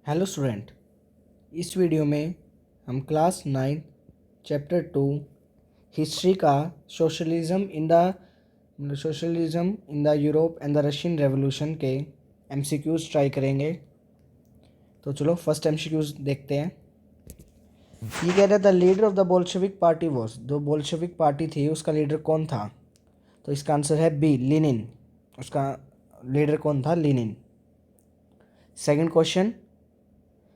Hello student. इस video में हम क्लास 9 चैप्टर 2 हिस्ट्री का socialism in the Europe and the Russian revolution के एमसीक्यूज ट्राई करेंगे। तो चलो फर्स्ट एमसीक्यूज देखते हैं। ये कह रहा था leader of the Bolshevik party was, जो बोल्शेविक पार्टी थी उसका लीडर कौन था? तो इसका आंसर है बी, लेनिन। उसका लीडर कौन था? Lenin. Second question,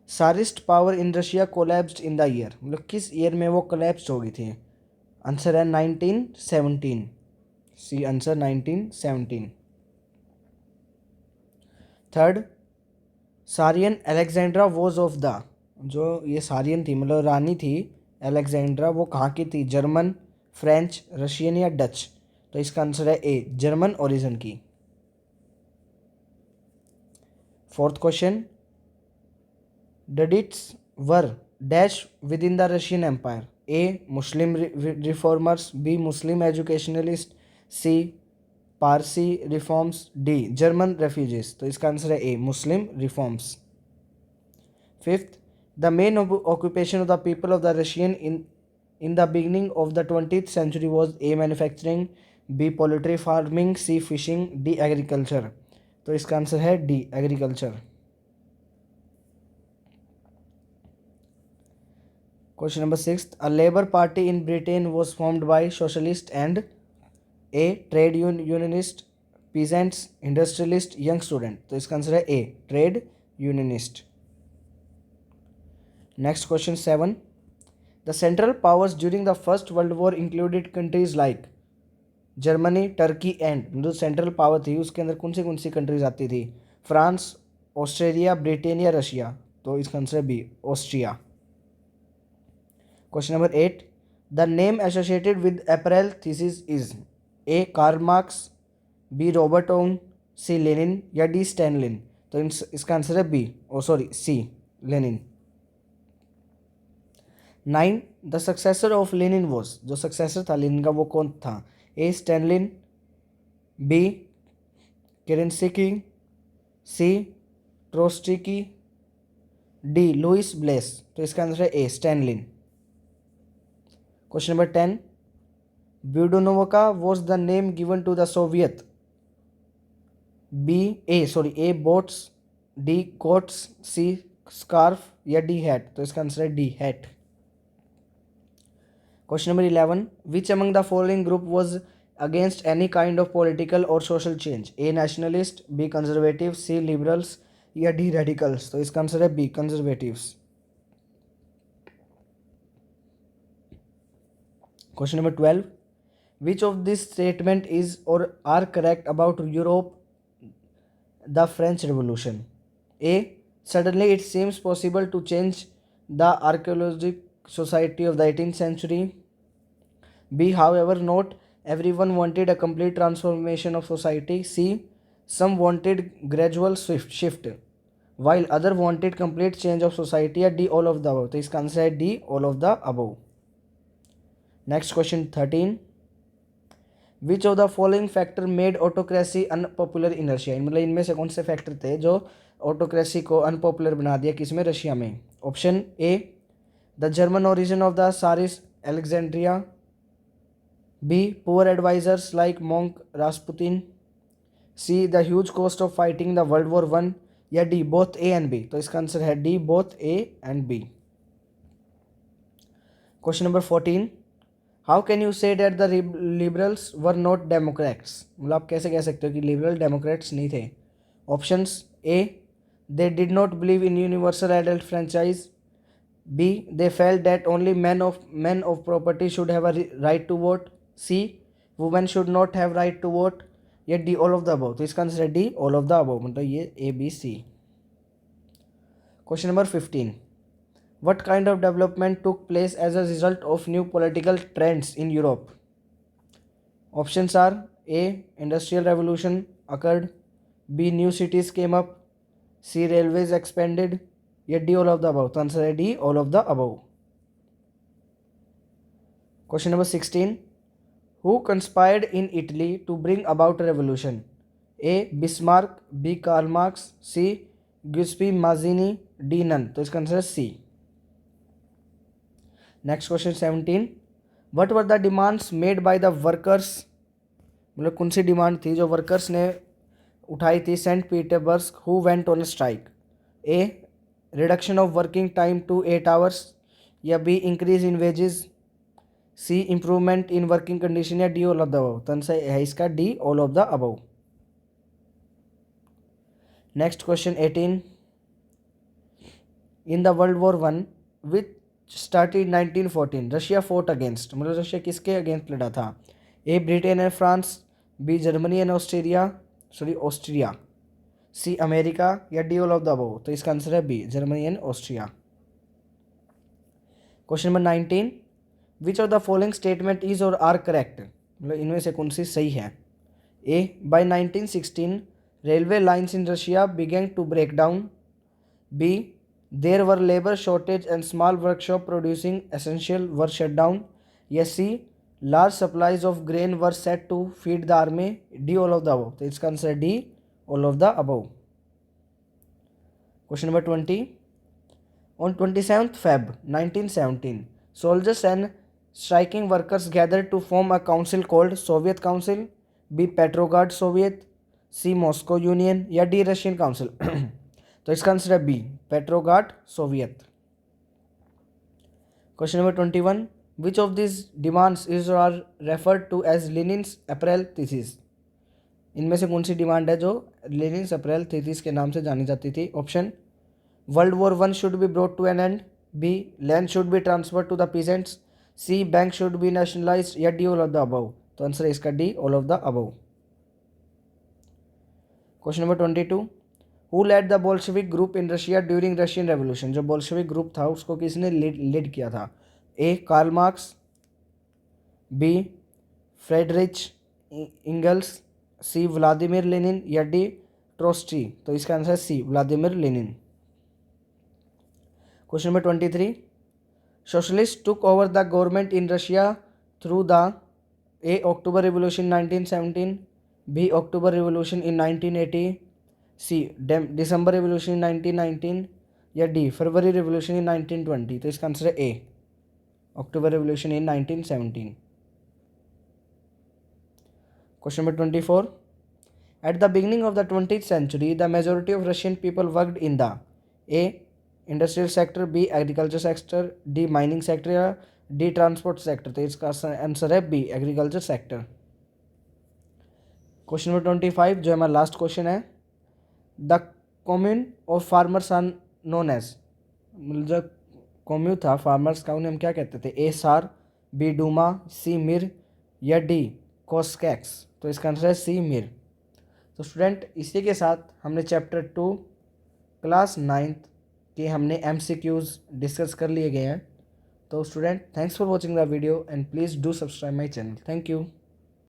tsarist power in Russia collapsed in the year, मतलब किस ईयर में वो कोलैप्स हो गई थी? आंसर है 1917। C answer 1917। Third, tsarina Alexandra was of the, जो ये सारियन थी मतलब रानी थी अलेक्जेंड्रा, वो कहाँ की थी? जर्मन, फ्रेंच, रशियन या डच? तो इसका आंसर है ए, जर्मन ओरिजिन की। Fourth question, Dadits were dash within the Russian Empire. A. Muslim reformers. B. Muslim educationalists. C. Parsi reforms. D. German refugees. तो इसका आंसर है A, Muslim reforms. Fifth, the main occupation of the people of the Russian in the beginning of the 20th century was A. manufacturing, B. poultry farming, C. fishing, D. agriculture। तो इसका answer है D, agriculture. Question number 6. A Labour Party in Britain was formed by socialists and A. trade unionist, peasants, industrialist, young student। तो इसका answer है A, trade unionist. Next question 7. The central powers during the First World War included countries like Germany, Turkey and, जो central power थी उसके अंदर कौन सी countries आती थी? फ्रांस, ऑस्ट्रेलिया, ब्रिटेन या रशिया? तो इसका आंसर है B, Austria. Question number 8. The name associated with apparel thesis is A. Karl Marx, B. Robert Owen, C. Lenin या D. Stalin? तो इसका आंसर है B, C, Lenin. 9. The successor of Lenin was, जो successor था Lenin का वो कौन था? A. Stalin, B. Kerensky, C. Trotsky, D. Louis Blanc? तो इसका आंसर है A, Stalin. Question number 10. Budanovka was the name given to the Soviet. A. boats, D. coats, C. scarf या D. hat? तो इसका आंसर है D. hat। Question number 11. Which among the following group was against any kind of political or social change? A. nationalist, B. conservative, C. liberals या D. radicals? तो इसका answer है B. conservatives। Question number 12. Which of this statement is or are correct about Europe, the French Revolution? A. Suddenly it seems possible to change the archaeological society of the 18th century. B. However, not everyone wanted a complete transformation of society. C. Some wanted gradual shift while other wanted complete change of society. D. All of the above? तो इसका answer है D. All of the above। Next question 13. Which of the following factor made autocracy unpopular in Russia, मतलब इनमें से कौन से factor थे जो ऑटोक्रेसी को अनपॉपुलर बना दिया किसमें? रशिया में। Option A, the German origin of the tsarina Alexandra, B. Poor advisers like monk Rasputin, C. The huge cost of fighting the World War 1 या D. Both A and B? तो इसका answer है D, both A and B. Question number 14. How can you say that the liberals were not democrats, मतलब आप कैसे कह सकते हो कि लिबरल डेमोक्रेट्स नहीं थे? Options A, they did not believe in universal adult franchise, B. They felt that only man of property should have a right to vote, C. Women should not have right to vote या D. All of the above? तो इसका answer है D, all of the above, मतलब ये A B C. Question number 15. What kind of development took place as a result of new political trends in Europe? Options are A. Industrial revolution occurred, B. New cities came up, C. Railways expanded या D. All of the above? तो answer है D, all of the above। Question number 16. Who conspired in Italy to bring about a revolution? A. Bismarck, B. Karl Marx, C. Giuseppe Mazzini D none, तो इसका answer है C. Next question 17, what were the demands made by the workers, मतलब कौन सी demand थी जो workers ने उठाई थी Saint Petersburg who went on strike. A reduction of working time to 8 hours, या B increase in wages, C improvement in working condition, या D all of the above. तो आंसर है इसका D all of the above. Next question 18, in the World War one which started 1914 Russia fought against, मतलब Russia किसके against लड़ा था। A Britain and France, B Germany and Austria, C America, या D all of the above. तो इसका answer है B Germany and Austria. Question number 19, which of the following statement is और are correct, मतलब इनमें से कौन सी सही है। A by 1916 railway lines in Russia began to break down, B there were labour shortage and small workshop producing essential were shut down, या C large supplies of grain were set to feed the army, D all of the above. तो इसका answer है D all of the above. Question number 20, on 27th Feb 1917 soldiers and striking workers gathered to form a council called Soviet Council, B Petrograd Soviet, C Moscow Union, या D Russian Council। तो इसका answer है B Petrograd Soviet. Question number 21, which of this demands is are referred to as Lenin's April thesis, इनमें से कौन सी demand है जो लेनिन्स April thesis के नाम से जानी जाती थी। Option World War I should be brought to an end, B land should be transferred to the peasants, C bank should be nationalized, या D all of the above। तो आंसर है इसका D all of the above। Question number 22, who led the Bolshevik group in Russia during Russian revolution, जो Bolshevik group था उसको किसने lead किया था। A Karl Marx, B Friedrich Engels, C Vladimir Lenin, या डी ट्रोस्टी। तो इसका answer है C Vladimir Lenin. Question number 23, socialists took over the government in Russia through the A October Revolution 1917, B October Revolution in 1980, C December Revolution in 1919, या D February Revolution in 1920। तो इसका answer है A October Revolution in 1917। Question number 24, at the beginning of the 20th century the majority of Russian people worked in the A industrial sector, B agriculture sector, D mining sector, या D transport sector. तो इसका answer है B agriculture sector. Question number 25 जो हमारा last question है, the commune of farmers are known as, मतलब जो commune था फार्मर्स का उन्हें हम क्या कहते थे। ए सार, बी डूमा, सी मिर, या डी कोस्कैक्स। तो इसका आंसर है सी मिर। तो स्टूडेंट इसी के साथ हमने चैप्टर 2 क्लास 9th कि हमने MCQs डिस्कस कर लिए गए हैं। तो student thanks for watching the video and please do subscribe my channel. Thank you.